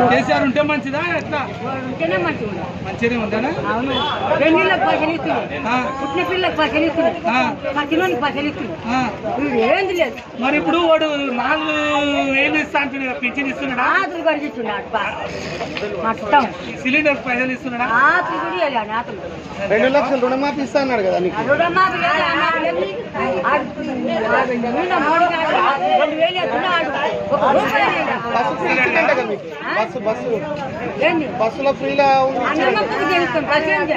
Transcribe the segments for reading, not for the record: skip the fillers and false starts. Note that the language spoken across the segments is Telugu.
కేసీఆర్ ఉంటే మంచిదా ఎట్లా? ఉంటేనే మంచిగా మంచిగానే ఉందనా? అవును. పెళ్లిళ్ళకి పైసలు ఇస్తున్నాయి, పుట్టిన పిల్లలకు పైసలు ఇస్తున్నాయి, పచ్చిలోనికి పైసలు ఇస్తున్నాయి, ఏంది లేదు. మరి ఇప్పుడు వాడు 4,000 ఇస్తా అంటున్నా, పింఛన్ ఇస్తున్నాడా? ఆతులు కడిగిస్తున్నాడు మొత్తం. సిలిండర్ పైసలు ఇస్తున్నాడా? ఆతులు కూడా ఇవ్వాలి, ఆతులు 2 లక్షలు రుణమాఫీ ఇస్తా అన్నాడు కదా నీకు. రుణమాఫీ లేదు, అన్నాడు లేదు. 2,000 ఇస్తున్నాడు, 1 రూపాయి లేదు. బస్సు ఫ్రీ ఇచ్చిందంట కదా మీకు. బస్సు ఏంది బస్సులో ఫ్రీలా అన్నమ్మకి చేస్తాం, ప్రజెంట్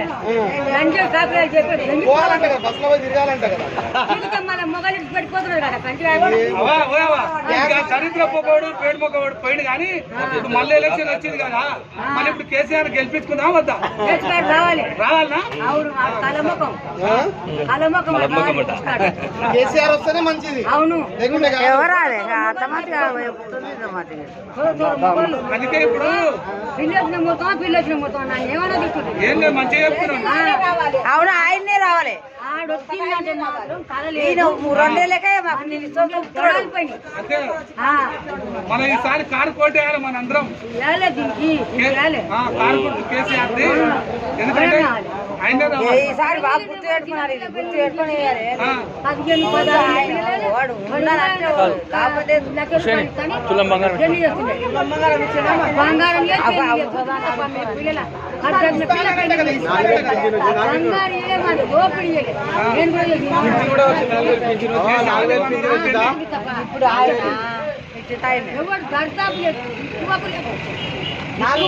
లంచం కాపీలు చెప్పేది పోవాలంట కదా, బస్సులో పోయి తిరగాలంట కదా. మన మొగలికి పడిపోతున్నాడు కదా కంచి. చరిత్ర మొక్కవాడు పేడు మొక్కవాడు పోయింది కానీ ఇప్పుడు మళ్ళీ ఎలక్షన్ వచ్చింది కదా, మళ్ళీ ఇప్పుడు కేసీఆర్ గెలిపించుకుందాం వద్దా? రావాలి రావాలనా? అవును. కలముఖం కలముఖం కేసీఆర్ వస్తేనే మంచిది. అవును. లేకుంటే కాదు. అందుకే ఇప్పుడు పిల్లొచ్చిన మొత్తం నన్ను ఏమన్నా తీసుకుంటాను. ఏం లేదు, మంచిగా చెప్తున్నాను. అవును, ఆయన్నే రావాలి. ఆడొచ్చిందంటే మాత్రం ఈయన 2 నెలలకే మాకు అంతే మన ఈసారి కారు కోటేయాలి మన అందరం. దీనికి కారు గుర్తు కేసీఆర్ ఎందుకంటే ఆయన ఈసారి బాగా గుర్తు పెట్టుకున్నారు, ఇది గుర్తు పెట్టుకుని 15 వాడు ఉన్నారంటే కాకపోతే బంగారం పిల్లల బంగారు ఓపెన్ కూడా ఇప్పుడు ఆయన ఎవరు దర్దాపు లేదు. నాకు